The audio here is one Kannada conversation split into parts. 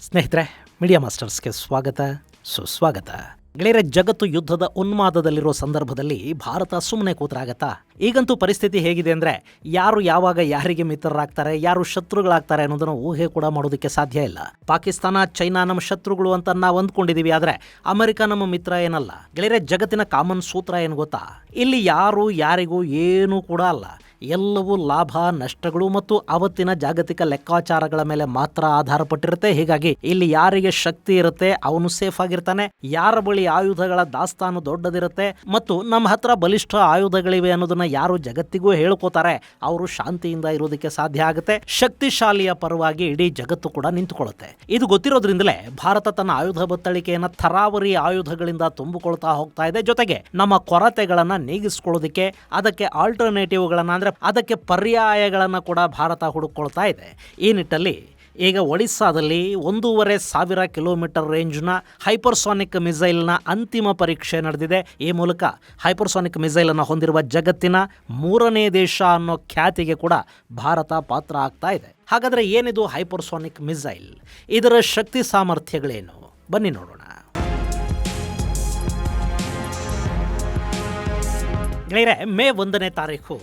ಸ್ನೇಹಿತರೆ, ಮೀಡಿಯಾ ಮಾಸ್ಟರ್ಸ್ಗೆ ಸ್ವಾಗತ, ಸುಸ್ವಾಗತ. ಗೆಳೆಯರೆ, ಜಗತ್ತು ಯುದ್ಧದ ಉನ್ಮಾದದಲ್ಲಿರೋ ಸಂದರ್ಭದಲ್ಲಿ ಭಾರತ ಸುಮ್ಮನೆ ಕೂತರಾಗತ್ತಾ? ಈಗಂತೂ ಪರಿಸ್ಥಿತಿ ಹೇಗಿದೆ ಅಂದರೆ ಯಾರು ಯಾವಾಗ ಯಾರಿಗೆ ಮಿತ್ರರಾಗ್ತಾರೆ, ಯಾರು ಶತ್ರುಗಳಾಗ್ತಾರೆ ಅನ್ನೋದನ್ನು ಊಹೆ ಕೂಡ ಮಾಡೋದಕ್ಕೆ ಸಾಧ್ಯ ಇಲ್ಲ. ಪಾಕಿಸ್ತಾನ, ಚೈನಾ ನಮ್ಮ ಶತ್ರುಗಳು ಅಂತ ನಾವು ಅಂದ್ಕೊಂಡಿದ್ದೀವಿ, ಆದರೆ ಅಮೆರಿಕ ನಮ್ಮ ಮಿತ್ರ ಏನಲ್ಲ. ಗೆಳೆಯರೆ, ಜಗತ್ತಿನ ಕಾಮನ್ ಸೂತ್ರ ಏನು ಗೊತ್ತಾ? ಇಲ್ಲಿ ಯಾರು ಯಾರಿಗೂ ಏನೂ ಕೂಡ ಅಲ್ಲ. ಎಲ್ಲವೂ ಲಾಭ ನಷ್ಟಗಳು ಮತ್ತು ಅವತ್ತಿನ ಜಾಗತಿಕ ಲೆಕ್ಕಾಚಾರಗಳ ಮೇಲೆ ಮಾತ್ರ ಆಧಾರಪಟ್ಟಿರುತ್ತೆ. ಹೀಗಾಗಿ ಇಲ್ಲಿ ಯಾರಿಗೆ ಶಕ್ತಿ ಇರುತ್ತೆ ಅವನು ಸೇಫ್ ಆಗಿರ್ತಾನೆ. ಯಾರ ಬಳಿ ಆಯುಧಗಳ ದಾಸ್ತಾನು ದೊಡ್ಡದಿರುತ್ತೆ ಮತ್ತು ನಮ್ಮ ಹತ್ರ ಬಲಿಷ್ಠ ಆಯುಧಗಳಿವೆ ಅನ್ನೋದನ್ನ ಯಾರು ಜಗತ್ತಿಗೂ ಹೇಳ್ಕೋತಾರೆ ಅವರು ಶಾಂತಿಯಿಂದ ಇರೋದಕ್ಕೆ ಸಾಧ್ಯ ಆಗುತ್ತೆ. ಶಕ್ತಿಶಾಲಿಯ ಪರವಾಗಿ ಇಡೀ ಜಗತ್ತು ಕೂಡ ನಿಂತುಕೊಳ್ಳುತ್ತೆ. ಇದು ಗೊತ್ತಿರೋದ್ರಿಂದಲೇ ಭಾರತ ತನ್ನ ಆಯುಧ ಬತ್ತಳಿಕೆಯನ್ನ ಥರಾವರಿ ಆಯುಧಗಳಿಂದ ತುಂಬಿಕೊಳ್ತಾ ಹೋಗ್ತಾ ಇದೆ. ಜೊತೆಗೆ ನಮ್ಮ ಕೊರತೆಗಳನ್ನ ನೀಗಿಸ್ಕೊಳ್ಳೋದಕ್ಕೆ ಅದಕ್ಕೆ ಆಲ್ಟರ್ನೇಟಿವ್ಗಳನ್ನ, ಅದಕ್ಕೆ ಪರ್ಯಾಯಗಳನ್ನು ಕೂಡ ಭಾರತ ಹುಡುಕೊಳ್ತಾ ಇದೆ. ಈ ನಿಟ್ಟಲ್ಲಿ ಈಗ ಒಡಿಸ್ಸಾದಲ್ಲಿ 1,500 ಕಿಲೋಮೀಟರ್ ರೇಂಜ್ನ ಹೈಪರ್ಸಾನಿಕ್ ಮಿಸೈಲ್ನ ಅಂತಿಮ ಪರೀಕ್ಷೆ ನಡೆದಿದೆ. ಈ ಮೂಲಕ ಹೈಪರ್ಸಾನಿಕ್ ಮಿಸೈಲನ್ನು ಹೊಂದಿರುವ ಜಗತ್ತಿನ 3ನೇ ದೇಶ ಅನ್ನೋ ಖ್ಯಾತಿಗೆ ಕೂಡ ಭಾರತ ಪಾತ್ರ ಆಗ್ತಾ ಇದೆ. ಹಾಗಾದರೆ ಏನಿದು ಹೈಪರ್ಸಾನಿಕ್ ಮಿಸೈಲ್? ಇದರ ಶಕ್ತಿ ಸಾಮರ್ಥ್ಯಗಳೇನು? ಬನ್ನಿ ನೋಡೋಣ. ಗೆಳೆಯರೆ, ಮೇ 1ನೇ ತಾರೀಕು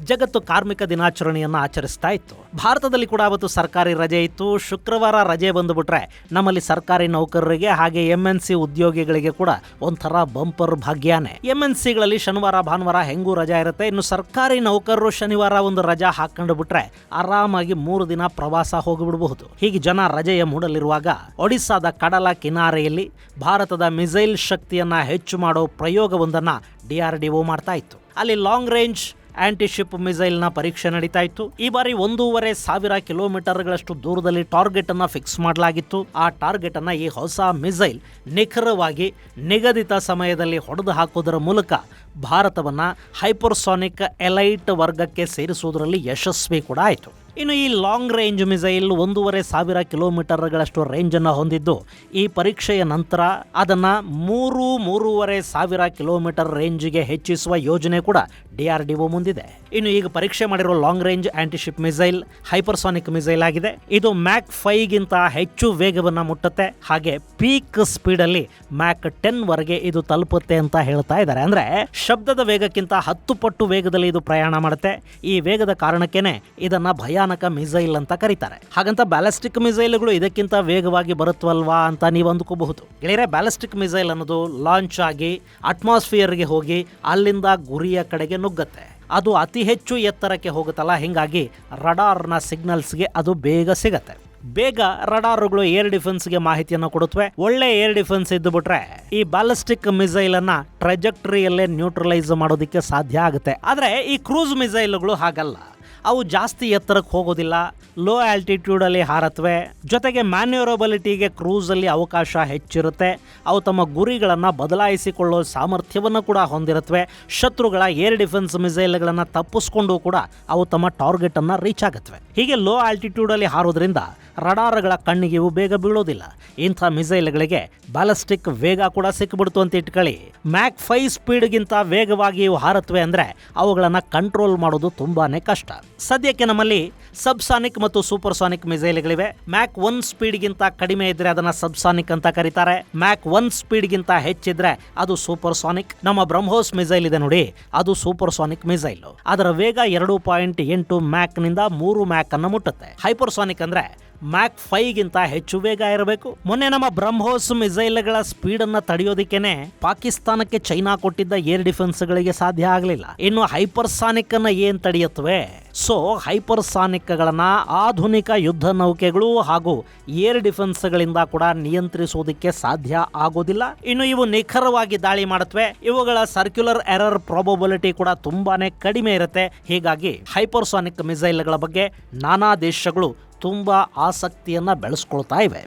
ಜಗತ್ತು ಕಾರ್ಮಿಕ ದಿನಾಚರಣೆಯನ್ನು ಆಚರಿಸ್ತಾ ಇತ್ತು. ಭಾರತದಲ್ಲಿ ಕೂಡ ಅವತ್ತು ಸರ್ಕಾರಿ ರಜೆ ಇತ್ತು. ಶುಕ್ರವಾರ ರಜೆ ಬಂದುಬಿಟ್ರೆ ನಮ್ಮಲ್ಲಿ ಸರ್ಕಾರಿ ನೌಕರರಿಗೆ ಹಾಗೆ MNC ಉದ್ಯೋಗಿಗಳಿಗೆ ಕೂಡ ಒಂಥರ ಬಂಪರ್ ಭಾಗ್ಯನೇ. MNCಗಳಲ್ಲಿ ಶನಿವಾರ ಭಾನುವಾರ ಹೆಂಗೂ ರಜಾ ಇರುತ್ತೆ. ಇನ್ನು ಸರ್ಕಾರಿ ನೌಕರರು ಶನಿವಾರ ಒಂದು ರಜಾ ಹಾಕೊಂಡು ಬಿಟ್ರೆ ಆರಾಮಾಗಿ 3 ದಿನ ಪ್ರವಾಸ ಹೋಗಿಬಿಡಬಹುದು. ಹೀಗೆ ಜನ ರಜೆಯ ಮೂಡಲಿರುವಾಗ ಒಡಿಸ್ಸಾದ ಕಡಲ ಕಿನಾರೆಯಲ್ಲಿ ಭಾರತದ ಮಿಸೈಲ್ ಶಕ್ತಿಯನ್ನ ಹೆಚ್ಚು ಮಾಡೋ ಪ್ರಯೋಗವೊಂದನ್ನು DRDO ಮಾಡ್ತಾ ಇತ್ತು. ಅಲ್ಲಿ ಲಾಂಗ್ ರೇಂಜ್ ಆಂಟಿಶಿಪ್ ಮಿಸೈಲ್ನ ಪರೀಕ್ಷೆ ನಡೀತಾ ಇತ್ತು. ಈ ಬಾರಿ 1,500 ಕಿಲೋಮೀಟರ್ಗಳಷ್ಟು ದೂರದಲ್ಲಿ ಟಾರ್ಗೆಟ್ ಅನ್ನ ಫಿಕ್ಸ್ ಮಾಡಲಾಗಿತ್ತು. ಆ ಟಾರ್ಗೆಟ್ ಅನ್ನ ಈ ಹೊಸ ಮಿಸೈಲ್ ನಿಖರವಾಗಿ ನಿಗದಿತ ಸಮಯದಲ್ಲಿ ಹೊಡೆದು ಹಾಕೋದರ ಮೂಲಕ ಭಾರತವನ್ನ ಹೈಪರ್ಸಾನಿಕ್ ಎಲೈಟ್ ವರ್ಗಕ್ಕೆ ಸೇರಿಸುವುದರಲ್ಲಿ ಯಶಸ್ವಿ ಕೂಡ ಆಯಿತು. ಇನ್ನು ಈ ಲಾಂಗ್ ರೇಂಜ್ ಮಿಸೈಲ್ 1,500 ಕಿಲೋಮೀಟರ್ಗಳಷ್ಟು ರೇಂಜನ್ನು ಹೊಂದಿದ್ದು ಈ ಪರೀಕ್ಷೆಯ ನಂತರ ಅದನ್ನು 3,500 ಕಿಲೋಮೀಟರ್ ರೇಂಜ್ಗೆ ಹೆಚ್ಚಿಸುವ ಯೋಜನೆ ಕೂಡ DRDO ಮುಂದಿದೆ. ಇನ್ನು ಈಗ ಪರೀಕ್ಷೆ ಮಾಡಿರೋ long range antiship missile hypersonic missile ಆಗಿದೆ. ಇದು ಮ್ಯಾಕ್ 5ಗಿಂತ ಹೆಚ್ಚು ವೇಗವನ್ನು ಮುಟ್ಟುತ್ತೆ. ಹಾಗೆ ಪೀಕ್ ಸ್ಪೀಡಲ್ಲಿ ಮ್ಯಾಕ್ 10 ವರೆಗೆ ಇದು ತಲುಪುತ್ತೆ ಅಂತ ಹೇಳ್ತಾ ಇದ್ದಾರೆ. ಅಂದ್ರೆ ಶಬ್ದದ ವೇಗಕ್ಕಿಂತ 10 ಪಟ್ಟು ವೇಗದಲ್ಲಿ ಇದು ಪ್ರಯಾಣ ಮಾಡುತ್ತೆ. ಈ ವೇಗದ ಕಾರಣಕ್ಕೇನೆ ಇದನ್ನ ಭಯಾನಕ ಮಿಸೈಲ್ ಅಂತ ಕರೀತಾರೆ. ಹಾಗಂತ ಬ್ಯಾಲಿಸ್ಟಿಕ್ ಮಿಸೈಲ್ಗಳು ಇದಕ್ಕಿಂತ ವೇಗವಾಗಿ ಬರುತ್ತವಲ್ವಾ ಅಂತ ನೀವು ಅಂದ್ಕೋಬಹುದು. ಗೆಳೆಯರೆ, ಬ್ಯಾಲಿಸ್ಟಿಕ್ ಮಿಸೈಲ್ ಅನ್ನೋದು ಲಾಂಚ್ ಆಗಿ ಅಟ್ಮಾಸ್ಫಿಯರ್ಗೆ ಹೋಗಿ ಅಲ್ಲಿಂದ ಗುರಿಯ ಕಡೆಗೆ ನುಗ್ಗುತ್ತೆ. ಅದು ಅತಿ ಹೆಚ್ಚು ಎತ್ತರಕ್ಕೆ ಹೋಗುತ್ತಲ್ಲ, ಹಿಂಗಾಗಿ ರಡಾರ್ನ ಸಿಗ್ನಲ್ಸ್ಗೆ ಅದು ಬೇಗ ಸಿಗತ್ತೆ. ಬೇಗ ರಡಾರ್ಗಳು ಏರ್ ಡಿಫೆನ್ಸ್ಗೆ ಮಾಹಿತಿಯನ್ನು ಕೊಡುತ್ತವೆ. ಒಳ್ಳೆ ಏರ್ ಡಿಫೆನ್ಸ್ ಇದ್ದು ಬಿಟ್ರೆ ಈ ಬ್ಯಾಲಿಸ್ಟಿಕ್ ಮಿಸೈಲ್ ಅನ್ನ ಟ್ರೆಜೆಕ್ಟರಿಯಲ್ಲೇ ನ್ಯೂಟ್ರಲೈಸ್ ಮಾಡೋದಕ್ಕೆ ಸಾಧ್ಯ ಆಗುತ್ತೆ. ಆದ್ರೆ ಈ ಕ್ರೂಸ್ ಮಿಸೈಲ್ಗಳು ಹಾಗಲ್ಲ. ಅವು ಜಾಸ್ತಿ ಎತ್ತರಕ್ಕೆ ಹೋಗೋದಿಲ್ಲ, ಲೋ ಆಲ್ಟಿಟ್ಯೂಡಲ್ಲಿ ಹಾರತ್ವೆ. ಜೊತೆಗೆ ಮ್ಯಾನ್ಯೂರಬಿಲಿಟಿಗೆ ಕ್ರೂಸಲ್ಲಿ ಅವಕಾಶ ಹೆಚ್ಚಿರುತ್ತೆ. ಅವು ತಮ್ಮ ಗುರಿಗಳನ್ನು ಬದಲಾಯಿಸಿಕೊಳ್ಳೋ ಸಾಮರ್ಥ್ಯವನ್ನು ಕೂಡ ಹೊಂದಿರುತ್ತವೆ. ಶತ್ರುಗಳ ಏರ್ ಡಿಫೆನ್ಸ್ ಮಿಸೈಲ್ಗಳನ್ನು ತಪ್ಪಿಸ್ಕೊಂಡು ಕೂಡ ಅವು ತಮ್ಮ ಟಾರ್ಗೆಟನ್ನು ರೀಚ್ ಆಗುತ್ತವೆ. ಹೀಗೆ ಲೋ ಆಲ್ಟಿಟ್ಯೂಡಲ್ಲಿ ಹಾರೋದ್ರಿಂದ ರಡಾರ್ಗಳ ಕಣ್ಣಿಗೆ ಇವು ಬೇಗ ಬೀಳೋದಿಲ್ಲ. ಇಂಥ ಮಿಸೈಲ್ಗಳಿಗೆ ಬ್ಯಾಲಿಸ್ಟಿಕ್ ವೇಗ ಕೂಡ ಸಿಕ್ಕಿಬಿಡ್ತು ಅಂತ ಇಟ್ಕೊಳ್ಳಿ. ಮ್ಯಾಕ್ 5 ಸ್ಪೀಡ್ಗಿಂತ ವೇಗವಾಗಿ ಇವು ಹಾರತ್ವೆ ಅಂದರೆ ಅವುಗಳನ್ನು ಕಂಟ್ರೋಲ್ ಮಾಡೋದು ತುಂಬಾನೇ ಕಷ್ಟ. ಸದ್ಯಕ್ಕೆ ನಮ್ಮಲ್ಲಿ ಸಬ್ಸಾನಿಕ್ ಮತ್ತು ಸೂಪರ್ಸಾನಿಕ್ ಮಿಸೈಲ್ಗಳಿವೆ. ಮ್ಯಾಕ್ 1 ಸ್ಪೀಡ್ಗಿಂತ ಕಡಿಮೆ ಇದ್ರೆ ಅದನ್ನ ಸಬ್ಸಾನಿಕ್ ಅಂತ ಕರೀತಾರೆ. ಮ್ಯಾಕ್ 1 ಸ್ಪೀಡ್ಗಿಂತ ಹೆಚ್ಚಿದ್ರೆ ಅದು ಸೂಪರ್ಸಾನಿಕ್. ನಮ್ಮ ಬ್ರಹ್ಮೋಸ್ ಮಿಸೈಲ್ ಇದೆ ನೋಡಿ, ಅದು ಸೂಪರ್ಸಾನಿಕ್ ಮಿಸೈಲ್. ಅದರ ವೇಗ 2.8 ಮ್ಯಾಕ್ ನಿಂದ 3 ಮ್ಯಾಕ್ ಅನ್ನು ಮುಟ್ಟುತ್ತೆ. ಹೈಪರ್ಸಾನಿಕ್ ಅಂದ್ರೆ ಮ್ಯಾಕ್ 5ಗಿಂತ ಹೆಚ್ಚು ವೇಗ ಇರಬೇಕು. ಮೊನ್ನೆ ನಮ್ಮ ಬ್ರಹ್ಮೋಸ್ ಮಿಸೈಲ್ಗಳ ಸ್ಪೀಡ್ ಅನ್ನ ತಡೆಯೋದಿಕ್ಕೇನೆ ಪಾಕಿಸ್ತಾನಕ್ಕೆ ಚೈನಾ ಕೊಟ್ಟಿದ್ದ ಏರ್ ಡಿಫೆನ್ಸ್ಗಳಿಗೆ ಸಾಧ್ಯ ಆಗಲಿಲ್ಲ. ಇನ್ನು ಹೈಪರ್ಸಾನಿಕ್ ಅನ್ನ ಏನ್ ತಡೆಯುತ್ತವೆ? ಸೊ ಹೈಪರ್ಸಾನಿಕ್ಗಳನ್ನ ಆಧುನಿಕ ಯುದ್ಧ ನೌಕೆಗಳು ಹಾಗೂ ಏರ್ ಡಿಫೆನ್ಸ್ಗಳಿಂದ ಕೂಡ ನಿಯಂತ್ರಿಸುವುದಕ್ಕೆ ಸಾಧ್ಯ ಆಗೋದಿಲ್ಲ. ಇನ್ನು ಇವು ನಿಖರವಾಗಿ ದಾಳಿ ಮಾಡುತ್ತವೆ. ಇವುಗಳ ಸರ್ಕ್ಯುಲರ್ ಎರರ್ ಪ್ರಾಬಬಿಲಿಟಿ ಕೂಡ ತುಂಬಾನೇ ಕಡಿಮೆ ಇರುತ್ತೆ. ಹೀಗಾಗಿ ಹೈಪರ್ಸಾನಿಕ್ ಮಿಸೈಲ್ಗಳ ಬಗ್ಗೆ ನಾನಾ ದೇಶಗಳು ತುಂಬಾ ಆಸಕ್ತಿಯನ್ನ ಬೆಳೆಸ್ಕೊಳ್ತಾ ಇವೆ.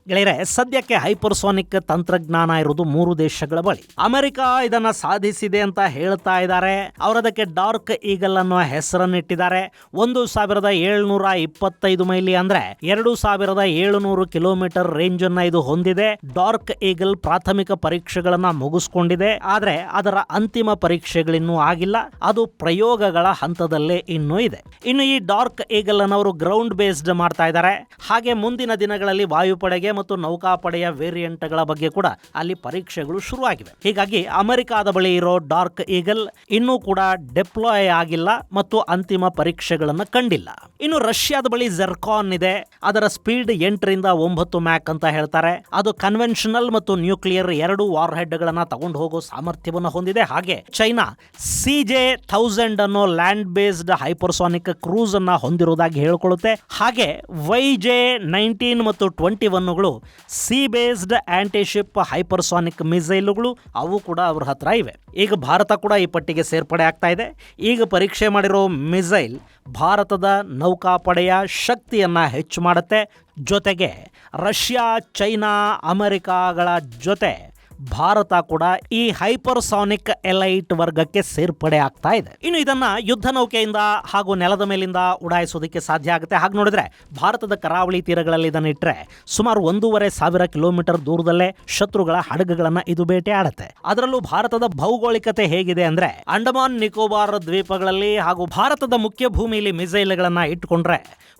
ಗೆಳೆಯರೆ, ಸದ್ಯಕ್ಕೆ ಹೈಪರ್ಸೋನಿಕ್ ತಂತ್ರಜ್ಞಾನ ಇರುವುದು 3 ದೇಶಗಳ ಬಳಿ. ಅಮೆರಿಕ ಇದನ್ನ ಸಾಧಿಸಿದೆ ಅಂತ ಹೇಳ್ತಾ ಇದ್ದಾರೆ. ಅವರದಕ್ಕೆ ಡಾರ್ಕ್ ಈಗಲ್ ಅನ್ನುವ ಹೆಸರನ್ನಿಟ್ಟಿದ್ದಾರೆ. 1725 ಮೈಲಿ ಅಂದ್ರೆ 2700 ಕಿಲೋಮೀಟರ್ ರೇಂಜ್ ಅನ್ನ ಇದು ಹೊಂದಿದೆ. ಡಾರ್ಕ್ ಈಗಲ್ ಪ್ರಾಥಮಿಕ ಪರೀಕ್ಷೆಗಳನ್ನ ಮುಗಿಸ್ಕೊಂಡಿದೆ. ಆದ್ರೆ ಅದರ ಅಂತಿಮ ಪರೀಕ್ಷೆಗಳಿನ್ನೂ ಆಗಿಲ್ಲ. ಅದು ಪ್ರಯೋಗಗಳ ಹಂತದಲ್ಲೇ ಇನ್ನೂ ಇದೆ. ಇನ್ನು ಈ ಡಾರ್ಕ್ ಈಗಲ್ ಅನ್ನು ಅವರು ಗ್ರೌಂಡ್ ಬೇಸ್ಡ್ ಮಾಡ್ತಾ ಇದ್ದಾರೆ. ಹಾಗೆ ಮುಂದಿನ ದಿನಗಳಲ್ಲಿ ವಾಯುಪಡೆಗೆ ಮತ್ತು ನೌಕಾಪಡೆಯ ವೇರಿಯಂಟ್ಗಳ ಬಗ್ಗೆ ಕೂಡ ಅಲ್ಲಿ ಪರೀಕ್ಷೆಗಳು ಶುರುವಾಗಿವೆ. ಹೀಗಾಗಿ ಅಮೆರಿಕಾದ ಬಳಿ ಇರೋ ಡಾರ್ಕ್ ಈಗಲ್ ಇನ್ನೂ ಕೂಡ ಡಿಪ್ಲಾಯ್ ಆಗಿಲ್ಲ ಮತ್ತು ಅಂತಿಮ ಪರೀಕ್ಷೆಗಳನ್ನು ಕಂಡಿಲ್ಲ. ಇನ್ನು ರಷ್ಯಾದ ಬಳಿ ಜೆರ್ಕಾನ್ ಇದೆ. ಅದರ ಸ್ಪೀಡ್ 8 ರಿಂದ 9 ಮ್ಯಾಕ್ ಅಂತ ಹೇಳ್ತಾರೆ. ಅದು ಕನ್ವೆನ್ಷನಲ್ ಮತ್ತು ನ್ಯೂಕ್ಲಿಯರ್ 2 ವಾರ್ ಹೆಡ್ ಗಳನ್ನ ತಗೊಂಡು ಹೋಗೋ ಸಾಮರ್ಥ್ಯವನ್ನು ಹೊಂದಿದೆ. ಹಾಗೆ ಚೈನಾ CJ-1000 ಅನ್ನೋ ಲ್ಯಾಂಡ್ ಬೇಸ್ಡ್ ಹೈಪರ್ಸಾನಿಕ್ ಕ್ರೂಸ್ ಅನ್ನ ಹೊಂದಿರುವುದಾಗಿ ಹೇಳಿಕೊಳ್ಳುತ್ತೆ. ಹಾಗೆ YJ-19 ಮತ್ತು 21ಗಳು ಸಿ ಬೇಸ್ಡ್ ಆಂಟಿಶಿಪ್ ಹೈಪರ್ಸಾನಿಕ್ ಮಿಸೈಲ್ಗಳು ಅವು ಕೂಡ ಅವ್ರ ಹತ್ರ ಇವೆ. ಈಗ ಭಾರತ ಕೂಡ ಈ ಪಟ್ಟಿಗೆ ಸೇರ್ಪಡೆ ಆಗ್ತಾ ಇದೆ. ಈಗ ಪರೀಕ್ಷೆ ಮಾಡಿರೋ ಮಿಸೈಲ್ ಭಾರತದ ನೌಕಾಪಡೆಯ ಶಕ್ತಿಯನ್ನ ಹೆಚ್ಚು ಮಾಡುತ್ತೆ. ಜೊತೆಗೆ ರಷ್ಯಾ, ಚೈನಾ, ಅಮೆರಿಕಾಗಳ ಜೊತೆ ಭಾರತ ಕೂಡ ಈ ಹೈಪರ್ಸಾನಿಕ್ ಎಲೈಟ್ ವರ್ಗಕ್ಕೆ ಸೇರ್ಪಡೆ ಆಗ್ತಾ ಇದೆ. ಇನ್ನು ಇದನ್ನ ಯುದ್ಧ ನೌಕೆಯಿಂದ ಹಾಗೂ ನೆಲದ ಮೇಲಿಂದ ಉಡಾಯಿಸೋದಕ್ಕೆ ಸಾಧ್ಯ ಆಗುತ್ತೆ. ಹಾಗೆ ನೋಡಿದ್ರೆ ಭಾರತದ ಕರಾವಳಿ ತೀರಗಳಲ್ಲಿ ಇದನ್ನ ಇಟ್ಟರೆ ಸುಮಾರು 1,500 ಕಿಲೋಮೀಟರ್ ದೂರದಲ್ಲೇ ಶತ್ರುಗಳ ಹಡಗುಗಳನ್ನ ಇದು ಬೇಟೆ ಆಡುತ್ತೆ. ಅದರಲ್ಲೂ ಭಾರತದ ಭೌಗೋಳಿಕತೆ ಹೇಗಿದೆ ಅಂದ್ರೆ ಅಂಡಮಾನ್ ನಿಕೋಬಾರ್ ದ್ವೀಪಗಳಲ್ಲಿ ಹಾಗೂ ಭಾರತದ ಮುಖ್ಯ ಭೂಮಿಯಲ್ಲಿ ಮಿಸೈಲ್ಗಳನ್ನ ಇಟ್ಟುಕೊಂಡ್ರೆ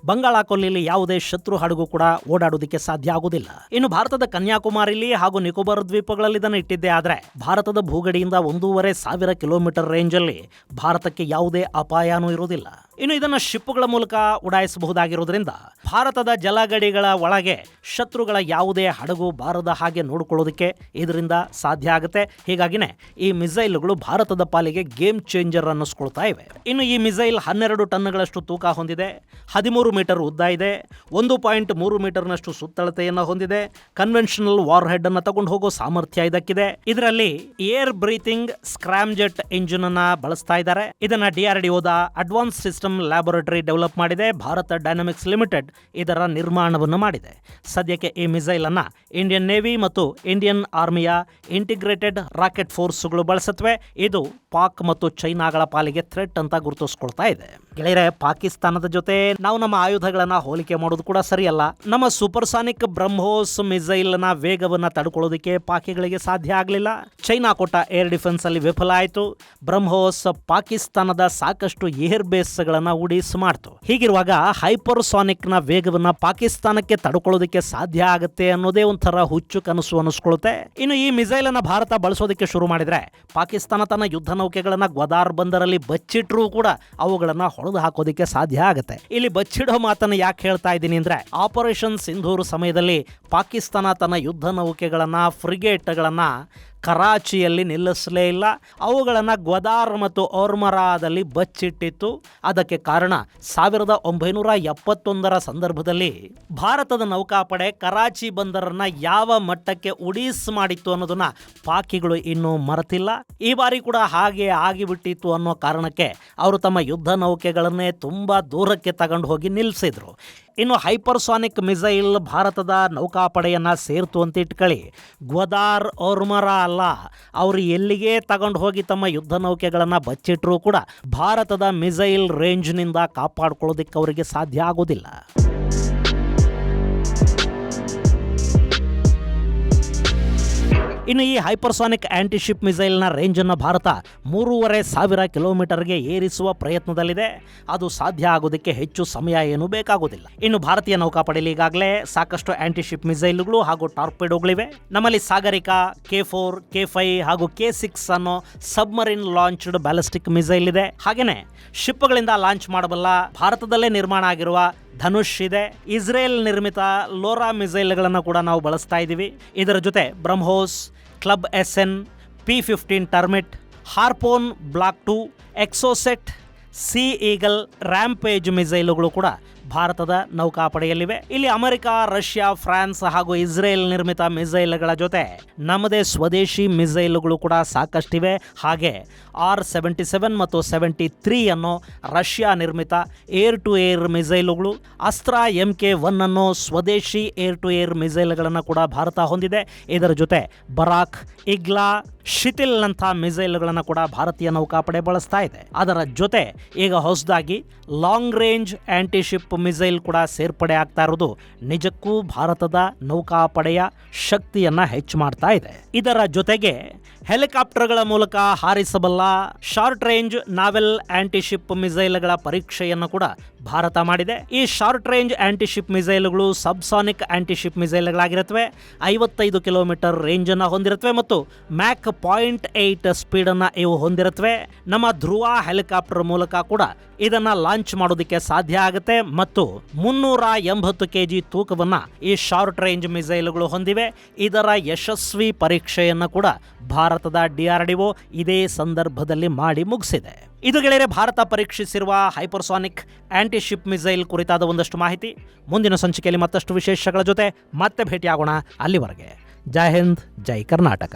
ಬಂಗಾಳ ಕೊಲ್ಲಿಯಲ್ಲಿ ಯಾವುದೇ ಶತ್ರು ಹಡಗು ಕೂಡ ಓಡಾಡೋದಕ್ಕೆ ಸಾಧ್ಯ ಆಗುವುದಿಲ್ಲ. ಇನ್ನು ಭಾರತದ ಕನ್ಯಾಕುಮಾರಿಲಿ ಹಾಗೂ ನಿಕೋಬಾರ್ ದ್ವೀಪಗಳಲ್ಲಿ ಇದನ್ನು ಇಟ್ಟಿದ್ದೆ ಆದ್ರೆ ಭಾರತದ ಭೂಗಡಿಯಿಂದ 1,500 ಕಿಲೋಮೀಟರ್ ರೇಂಜ್ ಅಲ್ಲಿ ಭಾರತಕ್ಕೆ ಯಾವುದೇ ಅಪಾಯನೂ ಇರುವುದಿಲ್ಲ. ಇನ್ನು ಇದನ್ನು ಶಿಪ್ಗಳ ಮೂಲಕ ಉಡಾಯಿಸಬಹುದಾಗಿರೋದ್ರಿಂದ ಭಾರತದ ಜಲಗಡಿಗಳ ಒಳಗೆ ಶತ್ರುಗಳ ಯಾವುದೇ ಹಡಗು ಬಾರದ ಹಾಗೆ ನೋಡಿಕೊಳ್ಳೋದಕ್ಕೆ ಇದರಿಂದ ಸಾಧ್ಯ ಆಗುತ್ತೆ. ಹೀಗಾಗಿನೇ ಈ ಮಿಸೈಲ್ಗಳು ಭಾರತದ ಪಾಲಿಗೆ ಗೇಮ್ ಚೇಂಜರ್ ಅನ್ನಿಸ್ಕೊಳ್ತಾ ಇವೆ. ಇನ್ನು ಈ ಮಿಸೈಲ್ 12 ಟನ್ಗಳಷ್ಟು ತೂಕ ಹೊಂದಿದೆ, 13 ಮೀಟರ್ ಉದ್ದ ಇದೆ, 1.3 ಮೀಟರ್ನಷ್ಟು ಸುತ್ತಳತೆಯನ್ನು ಹೊಂದಿದೆ. ಕನ್ವೆನ್ಷನಲ್ ವಾರ್ ಹೆಡ್ ಅನ್ನು ತಗೊಂಡು ಹೋಗೋ ಸಾಮರ್ಥ್ಯ ಇದಕ್ಕಿದೆ. ಇದರಲ್ಲಿ ಏರ್ ಬ್ರೀತಿಂಗ್ ಸ್ಕ್ರಾಮ್ಜೆಟ್ ಇಂಜಿನ್ ಅನ್ನ ಬಳಸ್ತಾ ಇದ್ದಾರೆ. ಇದನ್ನ DRDOದ ಅಡ್ವಾನ್ಸ್ ಸಿಸ್ಟಮ್ ಲ್ಯಾಬೊರೇಟರಿ ಡೆವಲಪ್ ಮಾಡಿದೆ. ಭಾರತ ಡೈನಾಮಿಕ್ಸ್ ಲಿಮಿಟೆಡ್ ಇದರ ನಿರ್ಮಾಣವನ್ನು ಮಾಡಿದೆ. ಸದ್ಯಕ್ಕೆ ಈ ಮಿಸೈಲ್ ಅನ್ನ ಇಂಡಿಯನ್ ನೇವಿ ಮತ್ತು ಇಂಡಿಯನ್ ಆರ್ಮಿಯ ಇಂಟಿಗ್ರೇಟೆಡ್ ರಾಕೆಟ್ ಫೋರ್ಸ್ಗಳು ಬಳಸುತ್ತವೆ. ಇದು ಪಾಕ್ ಮತ್ತು ಚೈನಾಗಳ ಪಾಲಿಗೆ ಥ್ರೆಟ್ ಅಂತ ಗುರುತಿಸ್ಕೊಳ್ತಾ ಇದೆ. ಗೆಳೆಯರೆ, ಪಾಕಿಸ್ತಾನದ ಜೊತೆ ನಾವು ನಮ್ಮ ಆಯುಧಗಳನ್ನ ಹೋಲಿಕೆ ಮಾಡೋದು ಕೂಡ ಸರಿಯಲ್ಲ. ನಮ್ಮ ಸೂಪರ್ಸಾನಿಕ್ ಬ್ರಹ್ಮೋಸ್ ಮಿಸೈಲ್ ನ ವೇಗವನ್ನ ತಡ್ಕೊಳ್ಳೋದಕ್ಕೆ ಪಾಕಿಗಳಿಗೆ ಸಾಧ್ಯ ಆಗಲಿಲ್ಲ. ಚೈನಾ ಕೊಟ್ಟ ಏರ್ ಡಿಫೆನ್ಸ್ ಅಲ್ಲಿ ವಿಫಲ ಆಯಿತು. ಬ್ರಹ್ಮೋಸ್ ಪಾಕಿಸ್ತಾನದ ಸಾಕಷ್ಟು ಏರ್ ಬೇಸ್ ಗಳನ್ನ ಉಡೀಸ್ ಮಾಡ್ತು. ಹೀಗಿರುವಾಗ ಹೈಪರ್ಸಾನಿಕ್ ನ ವೇಗವನ್ನ ಪಾಕಿಸ್ತಾನಕ್ಕೆ ತಡ್ಕೊಳ್ಳೋದಕ್ಕೆ ಸಾಧ್ಯ ಆಗುತ್ತೆ ಅನ್ನೋದೇ ಒಂಥರ ಹುಚ್ಚು ಕನಸು ಅನಿಸ್ಕೊಳ್ಳುತ್ತೆ. ಇನ್ನು ಈ ಮಿಸೈಲ್ ಅನ್ನ ಭಾರತ ಬಳಸೋದಕ್ಕೆ ಶುರು ಮಾಡಿದ್ರೆ ಪಾಕಿಸ್ತಾನ ತನ್ನ ಯುದ್ಧ ನೌಕೆಗಳನ್ನ ಗ್ವಾದಾರ್ ಬಂದರಲ್ಲಿ ಬಚ್ಚಿಟ್ರೂ ಕೂಡ ಅವುಗಳನ್ನ ಹೊಡೆದು ಹಾಕೋದಕ್ಕೆ ಸಾಧ್ಯ ಆಗುತ್ತೆ. ಇಲ್ಲಿ ಬಚ್ಚಿಡೋ ಮಾತನ್ನು ಯಾಕೆ ಹೇಳ್ತಾ ಇದ್ದೀನಿ ಅಂದ್ರೆ ಆಪರೇಷನ್ ಸಿಂಧೂರ್ ಸಮಯದಲ್ಲಿ ಪಾಕಿಸ್ತಾನ ತನ್ನ ಯುದ್ಧ ನೌಕೆಗಳನ್ನ ಫ್ರಿಗೇಟ್ಗಳನ್ನ ಕರಾಚಿಯಲ್ಲಿ ನಿಲ್ಲಿಸಲೇ ಇಲ್ಲ. ಅವುಗಳನ್ನು ಗ್ವಾದಾರ್ ಮತ್ತು ಓರ್ಮರಾದಲ್ಲಿ ಬಚ್ಚಿಟ್ಟಿತ್ತು. ಅದಕ್ಕೆ ಕಾರಣ 1971 ಸಂದರ್ಭದಲ್ಲಿ ಭಾರತದ ನೌಕಾಪಡೆ ಕರಾಚಿ ಬಂದರನ್ನ ಯಾವ ಮಟ್ಟಕ್ಕೆ ಉಡೀಸ್ ಮಾಡಿತ್ತು ಅನ್ನೋದನ್ನ ಪಾಕಿಗಳು ಇನ್ನೂ ಮರೆತಿಲ್ಲ. ಈ ಬಾರಿ ಕೂಡ ಹಾಗೆ ಆಗಿಬಿಟ್ಟಿತ್ತು ಅನ್ನೋ ಕಾರಣಕ್ಕೆ ಅವರು ತಮ್ಮ ಯುದ್ಧ ನೌಕೆಗಳನ್ನೇ ತುಂಬಾ ದೂರಕ್ಕೆ ತಗೊಂಡು ಹೋಗಿ ನಿಲ್ಲಿಸಿದ್ರು. ಇನ್ನು ಹೈಪರ್ಸಾನಿಕ್ ಮಿಸೈಲ್ ಭಾರತದ ನೌಕಾಪಡೆಯನ್ನ ಸೇರ್ತು ಅಂತ ಇಟ್ಕೊಳ್ಳಿ, ಗ್ವಾದಾರ್ ಓರ್ಮರಾ ಅಲ್ಲ, ಅವರು ಎಲ್ಲಿಗೆ ತಗೊಂಡು ಹೋಗಿ ತಮ್ಮ ಯುದ್ಧ ನೌಕೆಗಳನ್ನು ಬಚ್ಚಿಟ್ರೂ ಕೂಡ ಭಾರತದ ಮಿಸೈಲ್ ರೇಂಜ್ನಿಂದ ಕಾಪಾಡ್ಕೊಳ್ಳೋದಕ್ಕೆ ಅವರಿಗೆ ಸಾಧ್ಯ ಆಗೋದಿಲ್ಲ. ಇನ್ನು ಈ ಹೈಪರ್ಸಾನಿಕ್ ಆಂಟಿಶಿಪ್ ಮಿಸೈಲ್ನ ರೇಂಜನ್ನು ಭಾರತ 3,500 ಕಿಲೋಮೀಟರ್ಗೆ ಏರಿಸುವ ಪ್ರಯತ್ನದಲ್ಲಿದೆ. ಅದು ಸಾಧ್ಯ ಆಗೋದಕ್ಕೆ ಹೆಚ್ಚು ಸಮಯ ಏನೂ ಬೇಕಾಗೋದಿಲ್ಲ. ಇನ್ನು ಭಾರತೀಯ ನೌಕಾಪಡೆಯಲ್ಲಿ ಈಗಾಗಲೇ ಸಾಕಷ್ಟು ಆಂಟಿಶಿಪ್ ಮಿಸೈಲ್ಗಳು ಹಾಗೂ ಟಾರ್ಪೆಡೋಗಳಿವೆ. ನಮ್ಮಲ್ಲಿ ಸಾಗರಿಕಾ, K4, K5 ಹಾಗೂ K6 ಅನ್ನೋ ಸಬ್ಮರಿನ್ ಲಾಂಚ್ಡ್ ಬ್ಯಾಲಿಸ್ಟಿಕ್ ಮಿಸೈಲ್ ಇದೆ. ಹಾಗೇನೆ ಶಿಪ್ಗಳಿಂದ ಲಾಂಚ್ ಮಾಡಬಲ್ಲ ಭಾರತದಲ್ಲೇ ನಿರ್ಮಾಣ ಆಗಿರುವ ಧನುಷ್ ಇದೆ. ಇಸ್ರೇಲ್ ನಿರ್ಮಿತ ಲೋರಾ ಮಿಸೈಲ್ಗಳನ್ನು ಕೂಡ ನಾವು ಬಳಸ್ತಾ ಇದ್ದೀವಿ. ಇದರ ಜೊತೆ Brahmos, Club SN, P-15 Termite, Harpoon block 2, Exocet, Sea Eagle, Rampage ಮಿಸೈಲುಗಳು ಕೂಡ ಭಾರತದ ನೌಕಾಪಡೆಯಲ್ಲಿವೆ. ಇಲ್ಲಿ ಅಮೆರಿಕ, ರಷ್ಯಾ, ಫ್ರಾನ್ಸ್ ಹಾಗೂ ಇಸ್ರೇಲ್ ನಿರ್ಮಿತ ಮಿಸೈಲ್ಗಳ ಜೊತೆ ನಮ್ಮದೇ ಸ್ವದೇಶಿ ಮಿಸೈಲ್ಗಳು ಕೂಡ ಸಾಕಷ್ಟಿವೆ. ಹಾಗೆ R-77 ಮತ್ತು 73 ಅನ್ನೋ ರಷ್ಯಾ ನಿರ್ಮಿತ ಏರ್ ಟು ಏರ್ ಮಿಸೈಲುಗಳು, ಅಸ್ತ್ರ MK1 ಅನ್ನೋ ಸ್ವದೇಶಿ ಏರ್ ಟು ಏರ್ ಮಿಸೈಲ್ಗಳನ್ನು ಕೂಡ ಭಾರತ ಹೊಂದಿದೆ. ಇದರ ಜೊತೆ ಬರಾಕ್, ಇಗ್ಲಾ, ಶಿತಿಲ್ ನಂಥ ಮಿಸೈಲ್ಗಳನ್ನು ಕೂಡ ಭಾರತೀಯ ನೌಕಾಪಡೆ ಬಳಸ್ತಾ ಇದೆ. ಅದರ ಜೊತೆ ಈಗ ಹೊಸದಾಗಿ ಲಾಂಗ್ ರೇಂಜ್ ಆಂಟಿಶಿಪ್ ಮಿಸೈಲ್ ಕೂಡ ಸೇರ್ಪಡೆ ಆಗ್ತಾ ಇರೋದು ನಿಜಕ್ಕೂ ಭಾರತದ ನೌಕಾಪಡೆಯ ಶಕ್ತಿಯನ್ನ ಹೆಚ್ಚು ಮಾಡ್ತಾ ಇದೆ. ಇದರ ಜೊತೆಗೆ ಹೆಲಿಕಾಪ್ಟರ್ಗಳ ಮೂಲಕ ಹಾರಿಸಬಲ್ಲ ಶಾರ್ಟ್ ರೇಂಜ್ ನಾವೆಲ್ ಆಂಟಿಶಿಪ್ ಮಿಸೈಲ್ಗಳ ಪರೀಕ್ಷೆಯನ್ನು ಕೂಡ ಭಾರತ ಮಾಡಿದೆ. ಈ ಶಾರ್ಟ್ ರೇಂಜ್ ಆಂಟಿಶಿಪ್ ಮಿಸೈಲ್ಗಳು ಸಬ್ಸಾನಿಕ್ ಆಂಟಿಶಿಪ್ ಮಿಸೈಲ್ಗಳಾಗಿರುತ್ತವೆ. 55 ಕಿಲೋಮೀಟರ್ ರೇಂಜ್ ಅನ್ನು ಹೊಂದಿರುತ್ತವೆ ಮತ್ತು ಮ್ಯಾಕ್ 0.8 ಸ್ಪೀಡ್ ಅನ್ನ ಇವು ಹೊಂದಿರುತ್ತವೆ. ನಮ್ಮ ಧ್ರುವ ಹೆಲಿಕಾಪ್ಟರ್ ಮೂಲಕ ಕೂಡ ಇದನ್ನ ಲಾಂಚ್ ಮಾಡೋದಕ್ಕೆ ಸಾಧ್ಯ ಆಗುತ್ತೆ ಮತ್ತು 380 kg ತೂಕವನ್ನ ಈ ಶಾರ್ಟ್ ರೇಂಜ್ ಮಿಸೈಲ್ಗಳು ಹೊಂದಿವೆ. ಇದರ ಯಶಸ್ವಿ ಪರೀಕ್ಷೆಯನ್ನು ಕೂಡ ಭಾರತದ DRDO ಇದೇ ಸಂದರ್ಭದಲ್ಲಿ ಮಾಡಿ ಮುಗಿಸಿದೆ. ಇದು ಗೆಳೆಯರೆ ಭಾರತ ಪರೀಕ್ಷಿಸಿರುವ ಹೈಪರ್ಸಾನಿಕ್ ಆಂಟಿಶಿಪ್ ಮಿಸೈಲ್ ಕುರಿತಾದ ಒಂದಷ್ಟು ಮಾಹಿತಿ. ಮುಂದಿನ ಸಂಚಿಕೆಯಲ್ಲಿ ಮತ್ತಷ್ಟು ವಿಶೇಷಗಳ ಜೊತೆ ಮತ್ತೆ ಭೇಟಿಯಾಗೋಣ. ಅಲ್ಲಿವರೆಗೆ ಜೈ ಹಿಂದ್, ಜೈ ಕರ್ನಾಟಕ.